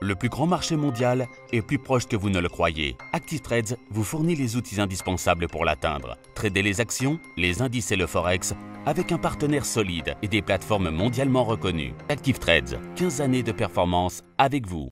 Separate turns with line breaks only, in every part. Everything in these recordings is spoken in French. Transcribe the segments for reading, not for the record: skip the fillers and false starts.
Le plus grand marché mondial est plus proche que vous ne le croyez. Active Trades vous fournit les outils indispensables pour l'atteindre. Tradez les actions, les indices et le forex avec un partenaire solide et des plateformes mondialement reconnues. Active Trades, 15 années de performance avec vous.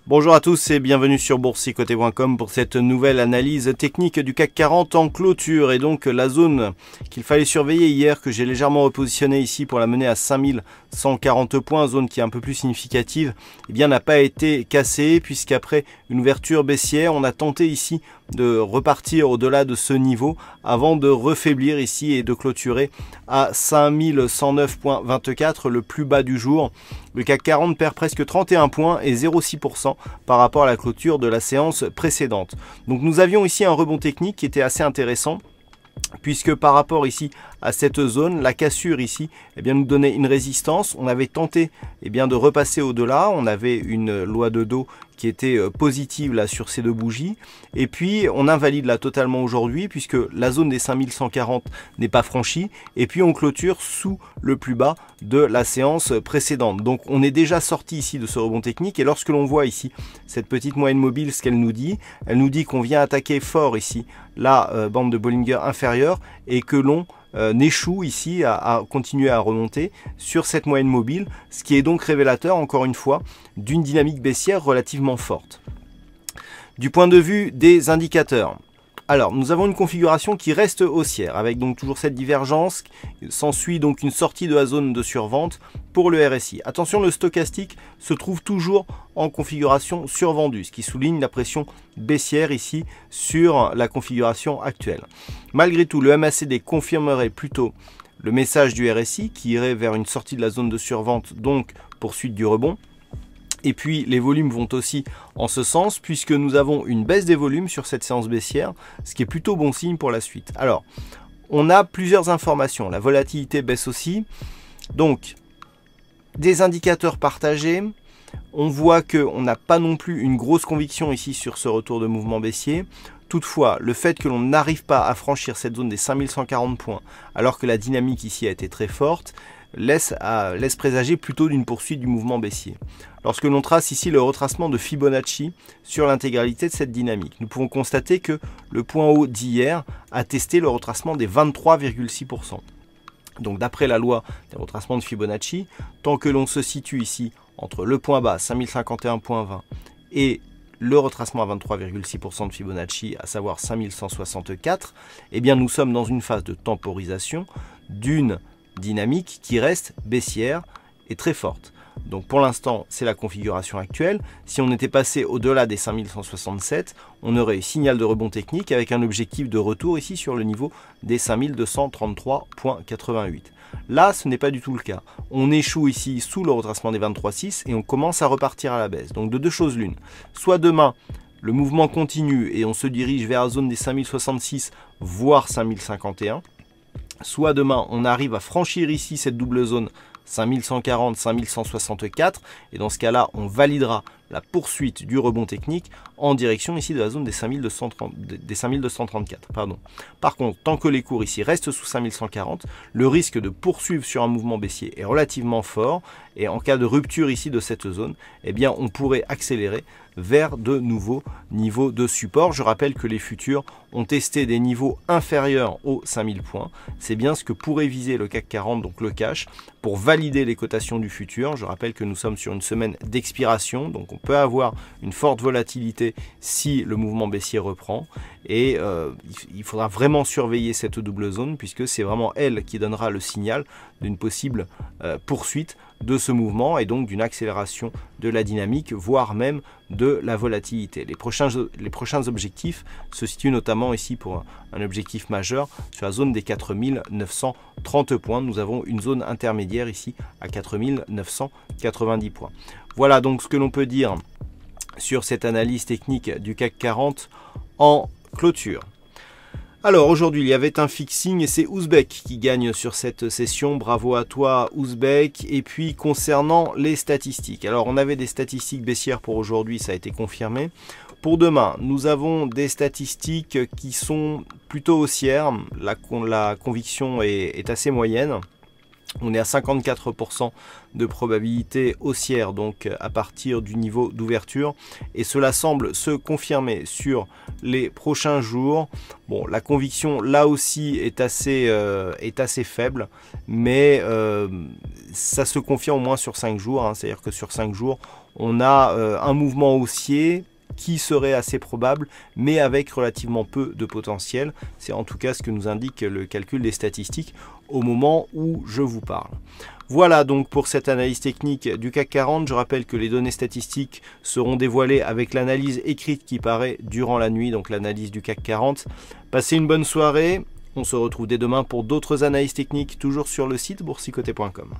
Bonjour à tous et bienvenue sur boursicoté.com pour cette nouvelle analyse technique du CAC 40 en clôture. Et donc la zone qu'il fallait surveiller hier, que j'ai légèrement repositionnée ici pour la mener à 5140 points, zone qui est un peu plus significative, eh bien n'a pas été cassée, puisqu'après une ouverture baissière, on a tenté ici de repartir au-delà de ce niveau avant de refaiblir ici et de clôturer à 5109.24, le plus bas du jour. Le CAC 40 perd presque 31 points et 0,6% par rapport à la clôture de la séance précédente. Donc nous avions ici un rebond technique qui était assez intéressant, puisque par rapport ici à cette zone, la cassure ici nous donnait une résistance. On avait tenté de repasser au-delà, on avait une loi de dos qui était positive là sur ces deux bougies, et puis on invalide là totalement aujourd'hui, puisque la zone des 5140 n'est pas franchie, et puis on clôture sous le plus bas de la séance précédente. Donc on est déjà sorti ici de ce rebond technique, et lorsque l'on voit ici cette petite moyenne mobile, ce qu'elle nous dit, elle nous dit qu'on vient attaquer fort ici la bande de Bollinger inférieure, et que l'on échoue ici à continuer à remonter sur cette moyenne mobile, ce qui est donc révélateur encore une fois d'une dynamique baissière relativement forte. Du point de vue des indicateurs, alors nous avons une configuration qui reste haussière avec donc toujours cette divergence. S'ensuit donc une sortie de la zone de survente pour le RSI. Attention, le stochastique se trouve toujours en configuration survendue, ce qui souligne la pression baissière ici sur la configuration actuelle. Malgré tout, le MACD confirmerait plutôt le message du RSI qui irait vers une sortie de la zone de survente, donc poursuite du rebond. Et puis les volumes vont aussi en ce sens, puisque nous avons une baisse des volumes sur cette séance baissière, ce qui est plutôt bon signe pour la suite. Alors, on a plusieurs informations. La volatilité baisse aussi. Donc, des indicateurs partagés. On voit qu'on n'a pas non plus une grosse conviction ici sur ce retour de mouvement baissier. Toutefois, le fait que l'on n'arrive pas à franchir cette zone des 5140 points, alors que la dynamique ici a été très forte, laisse présager plutôt d'une poursuite du mouvement baissier. Lorsque l'on trace ici le retracement de Fibonacci sur l'intégralité de cette dynamique, nous pouvons constater que le point haut d'hier a testé le retracement des 23,6%. Donc d'après la loi des retracements de Fibonacci, tant que l'on se situe ici entre le point bas 5051.20 et le retracement à 23,6% de Fibonacci, à savoir 5164, eh bien nous sommes dans une phase de temporisation d'une dynamique qui reste baissière et très forte. Donc pour l'instant, c'est la configuration actuelle. Si on était passé au-delà des 5167, on aurait eu signal de rebond technique avec un objectif de retour ici sur le niveau des 5233.88. Là, ce n'est pas du tout le cas. On échoue ici sous le retracement des 23,6 et on commence à repartir à la baisse. Donc de deux choses l'une. Soit demain, le mouvement continue et on se dirige vers la zone des 5066, voire 5051. Soit demain, on arrive à franchir ici cette double zone 5140, 5164, et dans ce cas-là, on validera la poursuite du rebond technique en direction ici de la zone des 5234. Par contre, tant que les cours ici restent sous 5140, le risque de poursuivre sur un mouvement baissier est relativement fort, et en cas de rupture ici de cette zone, eh bien on pourrait accélérer vers de nouveaux niveaux de support. Je rappelle que les futurs ont testé des niveaux inférieurs aux 5000 points. C'est bien ce que pourrait viser le CAC 40, donc le cash, pour valider les cotations du futur. Je rappelle que nous sommes sur une semaine d'expiration, donc on peut avoir une forte volatilité si le mouvement baissier reprend. Et il faudra vraiment surveiller cette double zone, puisque c'est vraiment elle qui donnera le signal d'une possible poursuite de ce mouvement et donc d'une accélération de la dynamique, voire même de la volatilité. Les prochains objectifs se situent notamment ici pour un objectif majeur sur la zone des 4930 points. Nous avons une zone intermédiaire ici à 4990 points. Voilà donc ce que l'on peut dire sur cette analyse technique du CAC 40 en clôture. Alors aujourd'hui il y avait un fixing et c'est Ouzbek qui gagne sur cette session, bravo à toi Ouzbek. Et puis concernant les statistiques, alors on avait des statistiques baissières pour aujourd'hui, ça a été confirmé. Pour demain, nous avons des statistiques qui sont plutôt haussières, la conviction est assez moyenne. On est à 54% de probabilité haussière, donc à partir du niveau d'ouverture. Et cela semble se confirmer sur les prochains jours. Bon, la conviction là aussi est assez faible, mais ça se confirme au moins sur 5 jours. Hein. C'est-à-dire que sur 5 jours, on a un mouvement haussier qui serait assez probable, mais avec relativement peu de potentiel. C'est en tout cas ce que nous indique le calcul des statistiques au moment où je vous parle. Voilà donc pour cette analyse technique du CAC 40. Je rappelle que les données statistiques seront dévoilées avec l'analyse écrite qui paraît durant la nuit, donc l'analyse du CAC 40. Passez une bonne soirée. On se retrouve dès demain pour d'autres analyses techniques, toujours sur le site boursicoté.com.